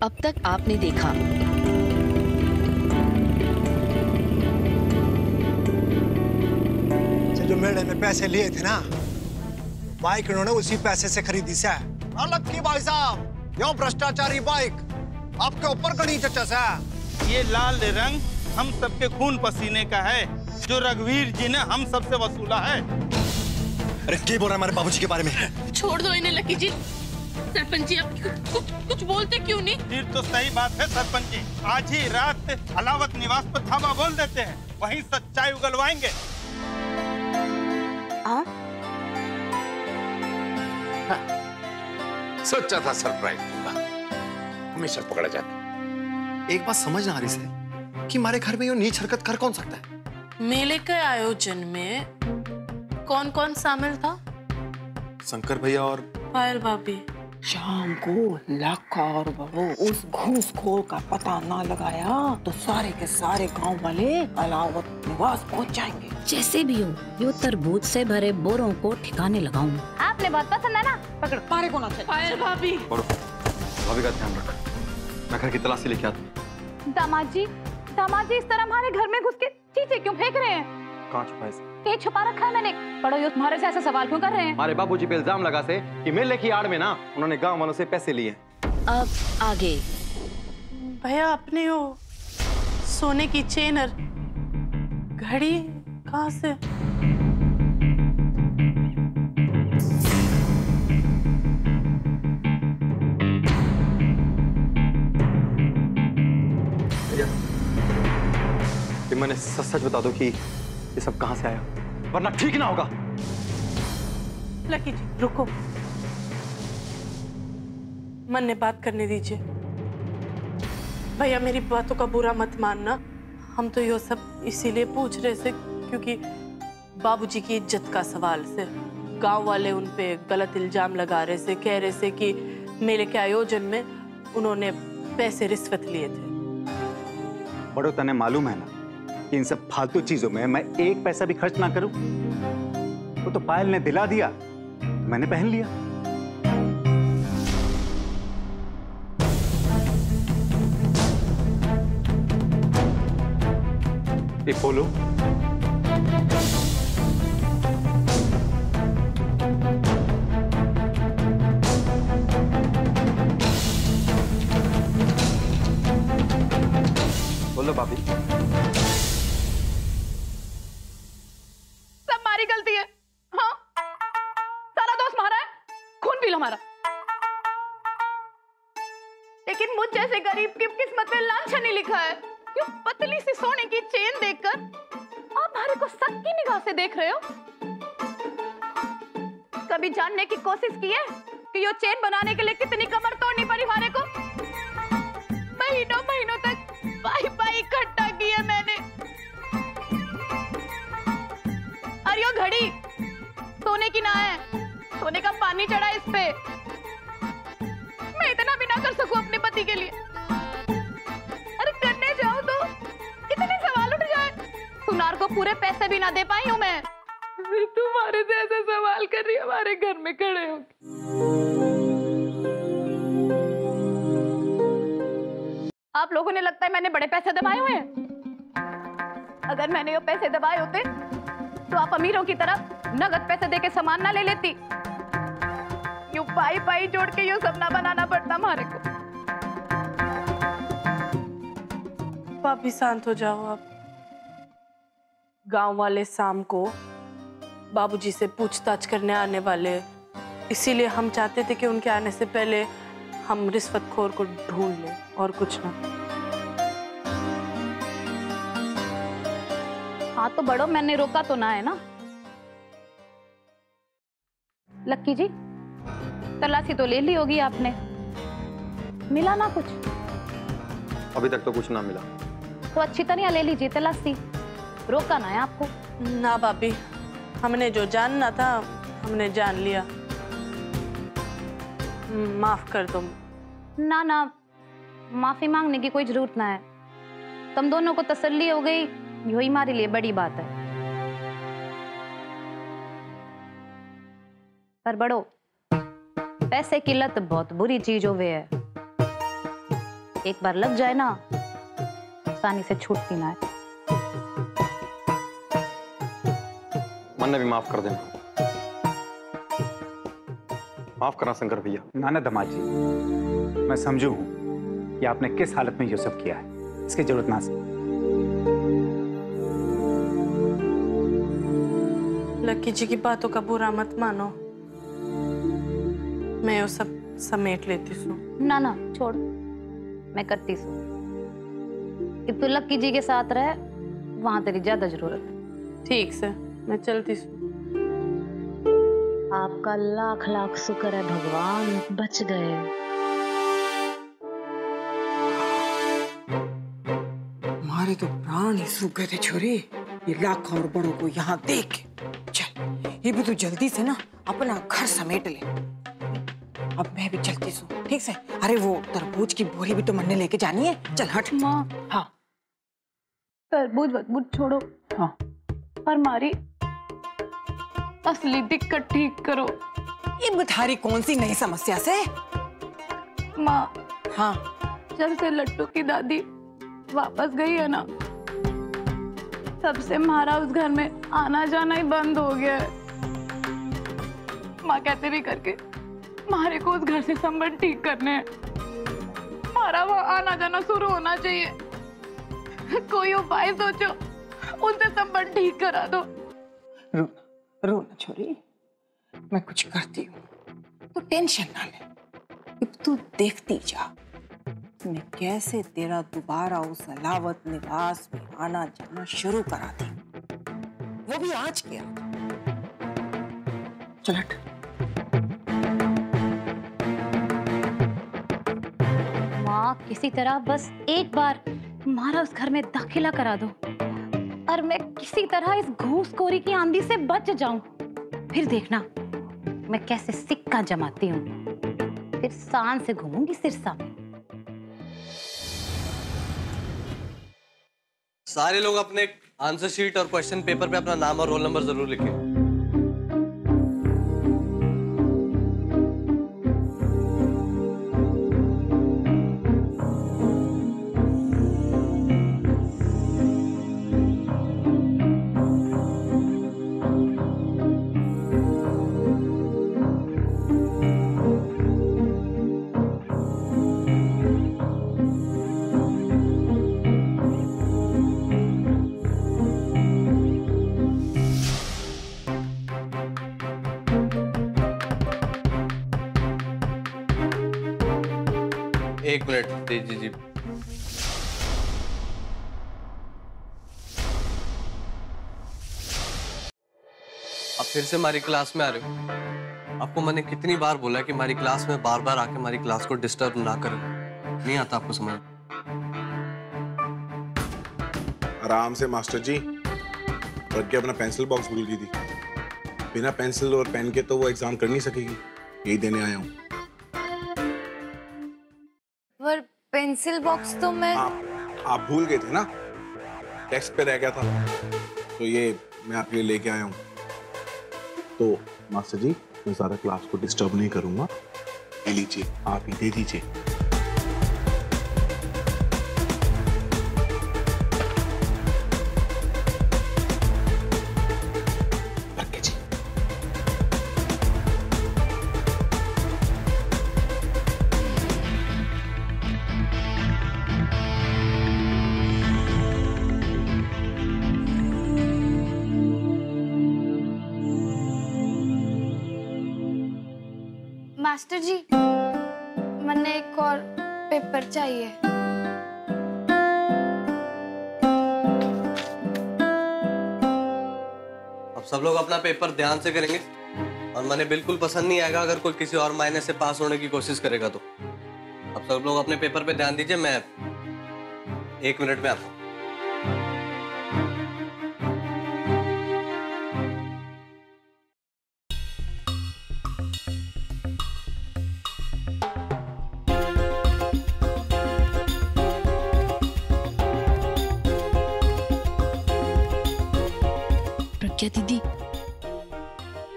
अब तक आपने देखा। जो मेले में पैसे लिए थे ना, बाइक इन्होंने उसी पैसे से खरीदी से। अलग की भाई साहब, यो भ्रष्टाचारी बाइक आपके ऊपर गणी चचा से। ये लाल रंग हम सबके खून पसीने का है, जो रघुवीर जी ने हम सबसे वसूला है। अरे क्या बोल रहा है हमारे बाबूजी के बारे में? छोड़ दो इन्हें लकी जी। सरपंच जी आप कुछ बोलते क्यों नहीं? फिर तो सही बात है सरपंच जी, आज ही रात अलावत निवास पर धावा बोल देते हैं, वहीं सच्चाई उगलवाएंगे। हाँ? सोचा था सरप्राइज दूंगा, हमेशा पकड़ा जाता। एक बात समझ ना आ रही से कि हमारे घर में ये नीच हरकत कर कौन सकता है? मेले के आयोजन में कौन कौन शामिल था? शंकर भैया और पायल भाभी। शाम को लक्का और बड़ो उस घूसखोर का पता ना लगाया तो सारे के सारे गांव वाले अलावत निवास पहुंच जाएंगे। जैसे भी हो, यो तरबूज से भरे बोरों को ठिकाने लगाऊं। आपने बहुत पसंद है ना? पकड़ो। पारे को ना चल। पायल भाभी। भाभी का ध्यान रख, मैं घर की तलाशी लेके आता। दामाद जी इस तरह हमारे घर में घुस के चीजें क्यों फेंक रहे हैं? कहाँ छुपा है? ये छुपा रखा है मैंने। बड़ो ये तुम्हारे से ऐसा सवाल क्यों कर रहे हैं? हमारे बाबूजी पे इल्जाम लगा से कि मेले की आड़ में ना उन्होंने गांव वालों से पैसे लिए। अब आगे। भैया अपने वो सोने की चेन और घड़ी कहाँ से? कि मैंने सच बता दो कि ये सब कहाँ से आया, वरना ठीक ना होगा। लकी जी रुको, मन ने बात करने दीजिए। भैया मेरी बातों का बुरा मत मानना, हम तो ये सब इसीलिए पूछ रहे थे क्योंकि बाबूजी की इज्जत का सवाल से गांव वाले उन पे गलत इल्जाम लगा रहे थे, कह रहे थे कि मेले के आयोजन में उन्होंने पैसे रिश्वत लिए थे। बड़ो तने मालूम है ना कि इन सब फालतू चीजों में मैं एक पैसा भी खर्च ना करूं। वो तो पायल ने दिला दिया, मैंने पहन लिया। ये बोलो, बोलो भाभी। सब हमारी गलती है। हाँ, सारा दोस्त हमारा है, खून पी लो हमारा। लेकिन मुझ जैसे गरीब की किस्मत में लांछन ही लिखा है। क्यों पतली सी सोने की चेन देखकर आप भारे को शक की निगाह से देख रहे हो? कभी जानने की कोशिश की है कि ये चेन बनाने के लिए कितनी कमर तोड़नी पड़ी भारे को? महीनों महीनों तक पाई इकट्ठा की है मैंने। और यो घड़ी सोने की ना है, सोने का पानी चढ़ा इस पे। मैं इतना भी ना कर सकूं अपने पति के लिए? अरे करने जाऊं तो इतने सवाल उठ जाए। सुनार को पूरे पैसे भी ना दे पाई हूं मैं। तुम्हारे से ऐसे सवाल कर रही है हमारे घर में खड़े हो। आप लोगों ने लगता है मैंने बड़े पैसे दबाए हुए हैं। अगर मैंने ये पैसे दबाए होते तो आप अमीरों की तरह नगद पैसे देके सामान ना ले लेती। यूं पाई जोड़ के यूं सब ना बनाना पड़ता हमारे को। भाभी शांत हो जाओ आप। गांव वाले शाम को बाबूजी से पूछताछ करने आने वाले, इसीलिए हम चाहते थे कि उनके आने से पहले हम रिश्वतखोर को ढूंढ लें और कुछ ना। हाँ तो बड़ो, मैंने रोका तो ना है ना? लक्की जी तलाशी तो ले ली होगी आपने, मिला ना कुछ? अभी तक तो कुछ ना मिला। तो अच्छी तरह ले लीजिए तलाशी, रोका ना है आपको। ना भाभी, हमने जो जानना था हमने जान लिया, माफ कर दो। ना ना, माफी मांगने की कोई जरूरत ना है। तुम दोनों को तसल्ली हो गई, यही हमारे लिए बड़ी बात है। पर बड़ो, पैसे की लत बहुत बुरी चीज होवे है। एक बार लग जाए ना, आसानी से छूटती ना है। मन भी माफ कर देना। माफ करना शंकर भैया। नाना दामाद जी, मैं समझू हूं कि आपने किस हालत में ये सब किया है, इसकी जरूरत ना। लक्की जी की बातों का बुरा मत मानो, मैं वो सब समेट लेती हूँ। ना ना छोड़, मैं करती सू कि तू लक्की जी के साथ रहे, वहां तेरी ज्यादा जरूरत है। ठीक से, मैं चलती हूँ। आपका लाख लाख शुक्र है भगवान, बच गए। हमारे तो प्राण ही सूख गए थे छोरी, ये लाख और बड़ों को यहाँ देख के। चल ये भी तू जल्दी से ना अपना घर समेट ले। अब मैं भी चलती हूँ, ठीक से। अरे वो तरबूज की बोरी भी तो मन्ने लेके जानी है। चल हट। माँ, हाँ तरबूज वरबूज छोड़ो, हाँ, और मारी असली दिक्कत ठीक करो। ये बथारी कौन सी नई समस्या से? माँ, हाँ, जब से लट्टू की दादी वापस गई है ना, तब से हमारा उस घर में आना जाना ही बंद हो गया है। माँ कहते भी करके हमारे को उस घर से संबंध ठीक करने हैं, हमारा वहाँ आना जाना शुरू होना चाहिए। कोई उपाय सोचो, उनसे संबंध ठीक करा दो। रो ना छोरी, मैं कुछ करती हूँ, तो टेंशन ना ले। अब तू देखती जा मैं कैसे तेरा दोबारा उस अलावत निवास में आना जाना शुरू कराती हूँ, वो भी आज के आज। चल हट। माँ, किसी तरह बस एक बार हमारा उस घर में दाखिला करा दो, और मैं किसी तरह इस घूसखोरी की आंधी से बच जाऊं। फिर देखना मैं कैसे सिक्का जमाती हूँ, फिर शान से घूमूंगी सिरसा में। सारे लोग अपने आंसर शीट और क्वेश्चन पेपर पे अपना नाम और रोल नंबर जरूर लिखें। एक मिनट जी। आप फिर से हमारी क्लास में आ रहे हो। आपको मैंने कितनी बार बोला है कि हमारी क्लास में बार बार आके हमारी क्लास को डिस्टर्ब ना करें। नहीं आता आपको समझ? आराम से मास्टर जी, प्रज्ञा अपना पेंसिल बॉक्स भूल गई थी। बिना पेंसिल और पेन के तो वो एग्जाम कर नहीं सकेगी, यही देने आया हूँ। पर पेंसिल बॉक्स तो मैं आप भूल गए थे ना, टेक्स्ट पे रह गया था, तो ये मैं आपके लिए लेके आया हूँ। तो मास्टर जी, मैं सारा क्लास को डिस्टर्ब नहीं करूंगा, ये लीजिए, आप ही दे दीजिए। मास्टर जी, मैंने एक और पेपर चाहिए। अब सब लोग अपना पेपर ध्यान से करेंगे, और मैंने बिल्कुल पसंद नहीं आएगा अगर कोई किसी और मायने से पास होने की कोशिश करेगा तो। अब सब लोग अपने पेपर पे ध्यान दीजिए, मैं 1 मिनट में आता हूँ।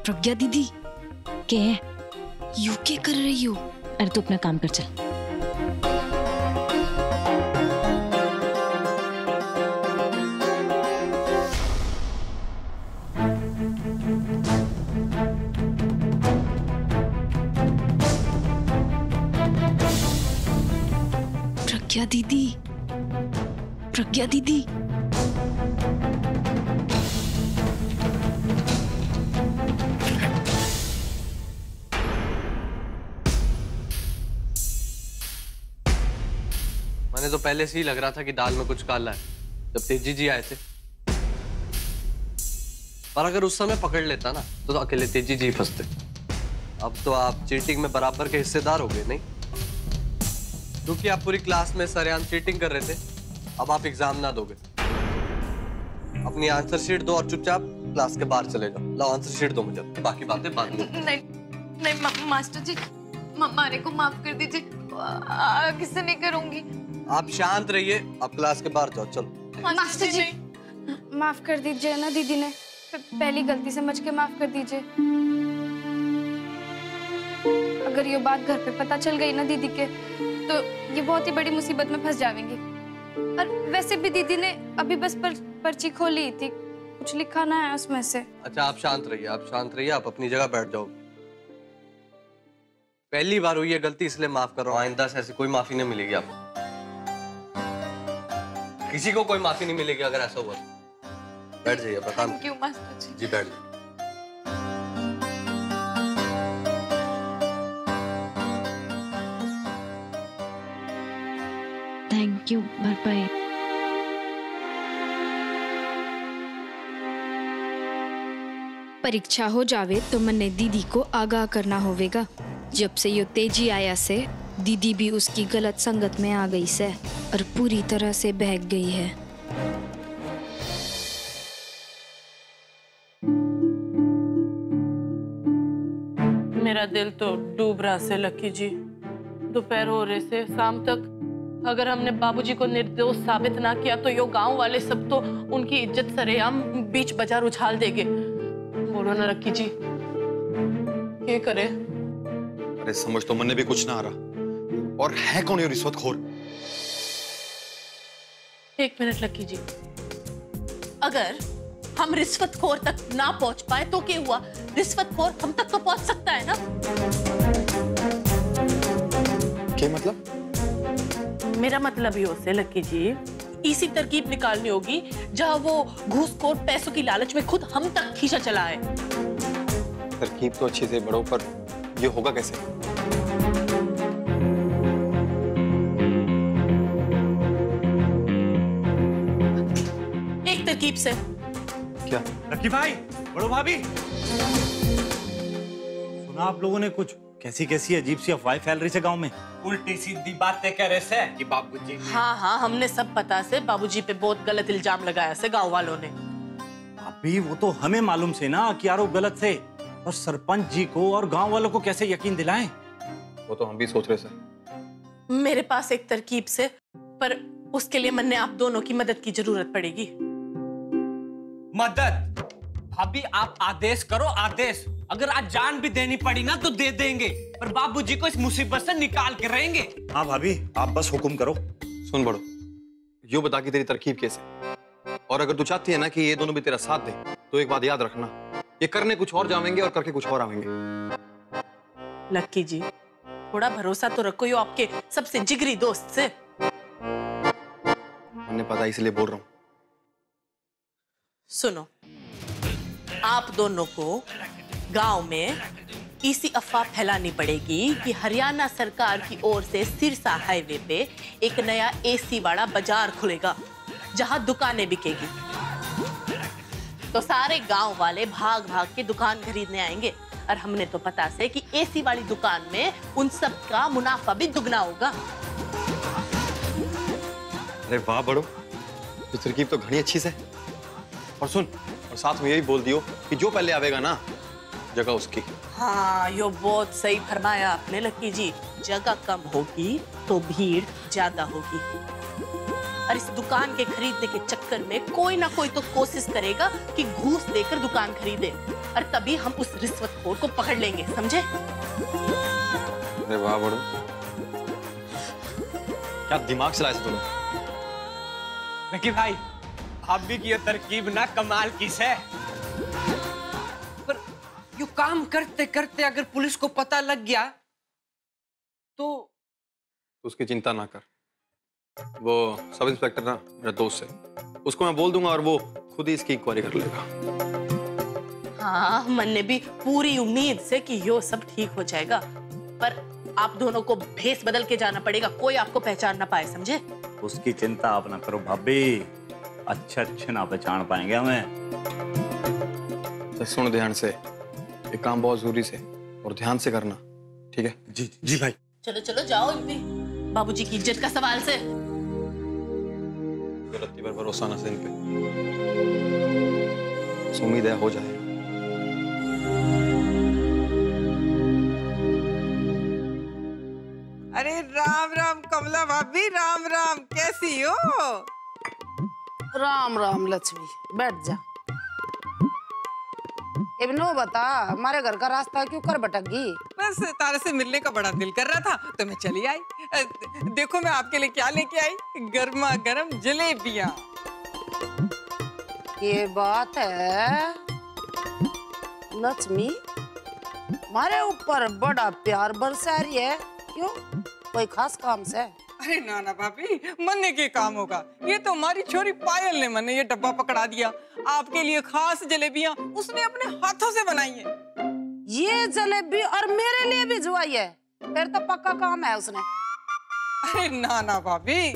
प्रज्ञा दीदी, क्या है? यू क्या कर रही हो? अरे तू अपना काम कर चल। प्रज्ञा दीदी, प्रज्ञा दीदी। मैंने तो पहले से ही लग रहा था कि दाल में कुछ काला है जब तेजी जी आए थे। पर अगर उस समय पकड़ लेता ना तो अकेले तेजी जी फंसते। अब तो आप चीटिंग में बराबर के हिस्सेदार हो गए, नहीं? क्योंकि आप पूरी क्लास में सरेआम चीटिंग कर रहे थे, अब आप एग्जाम ना दोगे। अपनी आंसर शीट दो और चुपचाप क्लास के बाहर चले जाओ। लाओ आंसर शीट दो मुझे, बाकी बातें बाद में। नहीं मास्टर जी, मारे को माफ कर दीजिए, किससे नहीं करूंगी। आप शांत रहिए, आप क्लास के बाहर जाओ। चलो मास्टर जी, माफ कर दीजिए ना, दीदी ने पहली गलती समझ के माफ कर दीजिए। अगर ये बात घर पे पता चल गई ना दीदी के, तो ये बहुत ही बड़ी मुसीबत में फंस जाएंगी। और वैसे भी दीदी ने अभी बस पर्ची खोली थी, कुछ लिखा ना है उसमें से। अच्छा आप शांत रहिए, आप शांत रहिए, आप अपनी जगह बैठ जाओ। पहली बार हुई है गलती, इसलिए माफ कर रहा हूँ। आइंदा से ऐसी कोई माफी नहीं मिलेगी आपको। किसी को कोई माफी नहीं मिलेगी अगर ऐसा हुआ। बैठ जाइए अपना काम। क्यों मास्टर जी? जी बैठ जाइए। थैंक यू भरपाई। परीक्षा हो जावे तो मन्ने दीदी को आगाह करना होवेगा। जब से यो तेजी आया से दीदी भी उसकी गलत संगत में आ गई से और पूरी तरह से बहक गई है। मेरा दिल तो डूब रहा से लकी जी। दोपहर हो रहे से शाम तक अगर हमने बाबूजी को निर्दोष साबित ना किया तो यो गांव वाले सब तो उनकी इज्जत सरेआम बीच बाजार उछाल देंगे। बोलो ना लकी जी, क्या करे? अरे समझ तो मन भी कुछ ना आ रहा। और है कौन ये रिश्वतखोर? एक मिनट लकी जी, अगर हम रिश्वतखोर तक ना पहुंच पाए तो क्या हुआ? रिश्वतखोर हम तक तो पहुंच सकता है ना? क्या मतलब? मेरा मतलब ये होसे लकी जी, इसी तरकीब निकालनी होगी जहां वो घूसखोर पैसों की लालच में खुद हम तक खींचा चला है। तरकीब तो अच्छी से बड़ो, पर ये होगा कैसे? एक तरकीब से। क्या? लकी भाई, बड़ो भाभी, सुना आप लोगों ने कुछ कैसी कैसी अजीब सी अफवाहें फैल रही है गांव में? उल्टी सीधी बातें कह रहे से कि बाबूजी। हाँ, हमने सब पता से बाबूजी पे बहुत गलत इल्जाम लगाया से गांव वालों ने। अभी वो तो हमें मालूम से ना कि आरोप गलत से, और सरपंच जी को और गांव वालों को कैसे यकीन दिलाएं? वो तो हम भी सोच रहे थे। मेरे पास एक तरकीब से, पर उसके लिए मन्ने आप दोनों की मदद की जरूरत पड़ेगी। मदद? भाभी आप आदेश करो, आदेश। अगर आज जान भी देनी पड़ी ना तो दे देंगे, पर बाबूजी को इस मुसीबत से निकाल के रहेंगे। हाँ भाभी, आप बस हुक्म करो। सुन बड़ो, यो बता कि तेरी तरकीब कैसे, और अगर तू चाहती है ना कि ये दोनों भी तेरा साथ दे, तो एक बात याद रखना, ये करने कुछ और जाएंगे और करके कुछ और आएंगे। लक्की जी, थोड़ा भरोसा तो रखो यो आपके सबसे जिगरी दोस्त से। मैंने पता इसलिए बोल रहा हूँ। सुनो, आप दोनों को गांव में इसी अफवाह फैलानी पड़ेगी कि हरियाणा सरकार की ओर से सिरसा हाईवे पे एक नया एसी वाला बाजार खुलेगा जहां दुकानें बिकेगी। तो सारे गांव वाले भाग भाग के दुकान खरीदने आएंगे, और हमने तो पता से कि एसी वाली दुकान में उन सब का मुनाफा भी दुगना होगा। अरे वाह बड़ो, ये तरकीब तो घनी अच्छी से। और सुन, और साथ में यही बोल दियो कि जो पहले आवेगा ना, जगह उसकी। हाँ, यो बहुत सही फरमाया आपने लक्की जी। जगह कम होगी तो भीड़ ज्यादा होगी, और इस दुकान के खरीदने के चक्कर में कोई ना कोई तो कोशिश करेगा कि घूस देकर दुकान खरीदे, और तभी हम उस रिश्वतखोर को पकड़ लेंगे, समझे? अरे वाह बड़ो, क्या दिमाग चलाया तूने? लकी भाई, भाभी की ये तरकीब ना कमाल की है। पर यो काम करते करते अगर पुलिस को पता लग गया तो उसकी चिंता ना कर, वो सब इंस्पेक्टर ना मेरा दोस्त है, उसको मैं बोल दूंगा और वो खुद ही इसकी इंक्वायरी कर लेगा। हाँ, मन ने भी पूरी उम्मीद से कि यो सब ठीक हो जाएगा, पर आप दोनों को भेस बदल के जाना पड़ेगा, कोई आपको पहचान ना पाए, समझे? उसकी चिंता आप ना करो भाभी, अच्छे ना पहचान पाएंगे हमें। तो सुन ध्यान से, ये काम बहुत जरूरी से और ध्यान से करना, ठीक है? जी जी भाई। चलो चलो जाओ, बाबूजी की इज्जत का सवाल से। गलती पर भरोसा ना से इन पे, उम्मीद है हो जाए। अरे राम राम कमला भाभी, राम राम, कैसी हो? राम राम लक्ष्मी, बैठ जा। इब्नो बता, हमारे घर का रास्ता क्यों कर भटक गई? बस तारे से मिलने का बड़ा दिल कर रहा था तो मैं चली आई। देखो मैं आपके लिए क्या लेके आई, गर्मा गर्म जलेबियां। ये बात है लक्ष्मी, हमारे ऊपर बड़ा प्यार बरसा रही है, क्यों? कोई खास काम से? अरे नाना भाभी, मन्ने के काम होगा। ये तो हमारी छोरी पायल ने मन्ने ये डब्बा पकड़ा दिया, आपके लिए खास जलेबियां उसने अपने हाथों से बनाई है। ये जलेबी और मेरे लिए भी जुआई है, फिर तो पक्का काम है उसने। अरे नाना भाभी,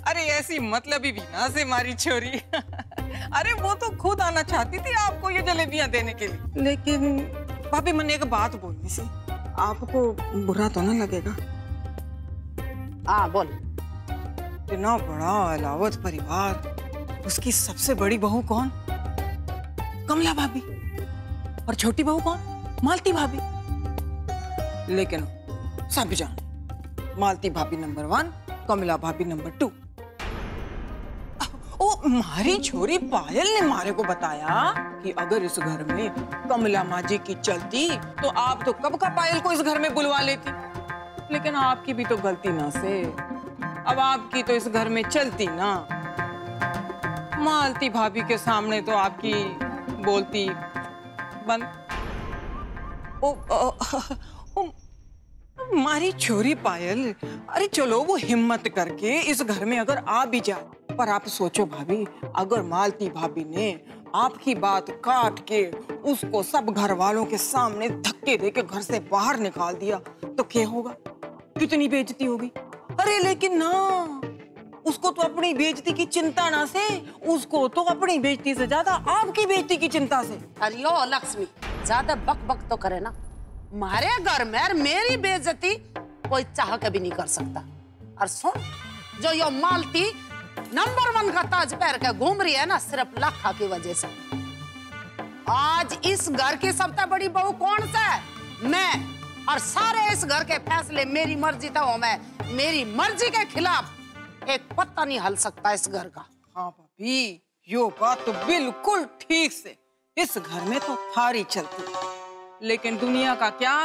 अरे ऐसी मतलबी भी ना से हमारी छोरी। अरे वो तो खुद आना चाहती थी आपको ये जलेबियां देने के लिए। लेकिन भाभी मैंने एक बात बोलनी सी, आपको बुरा तो ना लगेगा? हाँ बोल। इतना बड़ा अलावत परिवार, उसकी सबसे बड़ी बहू कौन? कमला भाभी। और छोटी बहू कौन? मालती भाभी। लेकिन सब जाने, मालती भाभी नंबर 1, कमला भाभी नंबर 2। ओ, हमारी छोरी पायल ने मारे को बताया कि अगर इस घर में कमला माँ जी की चलती तो आप तो कब का पायल को इस घर में बुलवा लेती। लेकिन आपकी भी तो गलती ना से, अब आपकी तो इस घर में चलती ना। मालती भाभी के सामने तो आपकी बोलती बंद। हमारी छोरी पायल, अरे चलो वो हिम्मत करके इस घर में अगर आ भी जाए, पर आप सोचो भाभी, अगर मालती भाभी ने आपकी बात काट के उसको सब घर वालों के सामने धक्के देके घर से बाहर निकाल दिया तो क्या होगा? कितनी बेइज्जती होगी। अरे लेकिन ना, उसको तो अपनी बेइज्जती की चिंता ना से, उसको तो अपनी बेइज्जती से ज्यादा आपकी बेइज्जती की चिंता से। अरे ओ लक्ष्मी, ज्यादा बक बक तो करे ना। हमारे घर में मेरी बेइज्जती कोई चाह के भी नहीं कर सकता। और सुन, जो यो मालती नंबर 1 का ताज पहन के घूम रही है ना, सिर्फ लाखा की वजह से। आज इस घर की सबसे बड़ी बहू कौन सा है? मैं। और सारे इस घर के फैसले मेरी मर्जी था, वो मैं, मेरी मर्जी के खिलाफ एक पत्ता नहीं हल सकता इस घर का। हाँ भाभी, यो बात तो बिल्कुल ठीक से, इस घर में तो थारी चलती है। लेकिन दुनिया का क्या,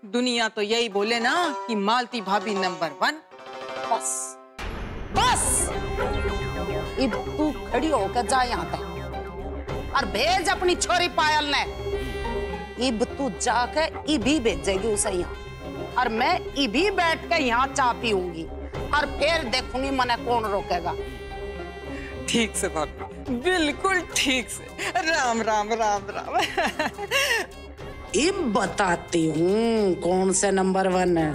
दुनिया तो यही बोले ना कि मालती भाभी नंबर 1। बस बस, अब तू खड़ी होकर जा यहाँ पे और भेज अपनी छोरी पायल ने। इब तू जाके इभी भेजेगी उसे यहाँ, और मैं इभी बैठ के यहाँ चाय पीऊंगी और फिर देखूंगी मने कौन रोकेगा। ठीक से भाभी, बिल्कुल ठीक से। राम राम राम राम। इब बताती हूँ कौन से नंबर 1 है।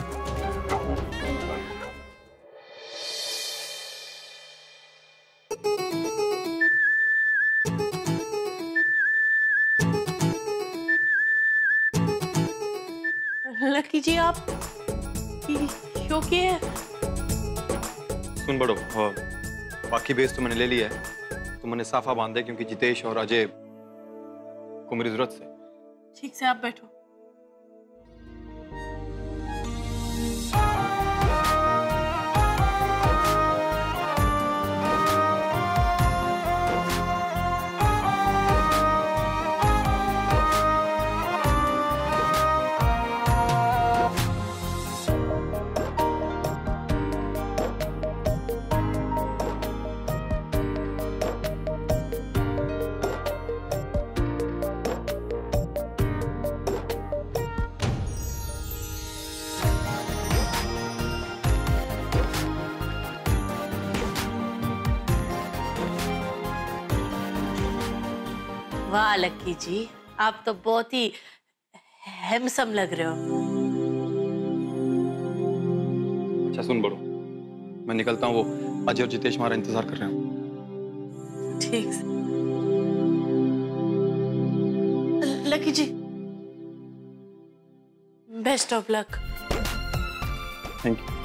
लकी जी, आप क्योंकि सुन बड़ो, बाकी बेस तो मैंने ले लिया है, तो मैंने साफा बांधे क्योंकि जितेश और अजय को मेरी जरूरत से। ठीक से आप बैठो। वाह लक्की जी, आप तो बहुत ही हैंडसम लग रहे हो। अच्छा सुन बड़ो, मैं निकलता हूँ, वो अजय और जितेश हमारा इंतजार कर रहे हैं। ठीक से। Lucky ji, best of luck. Thank you.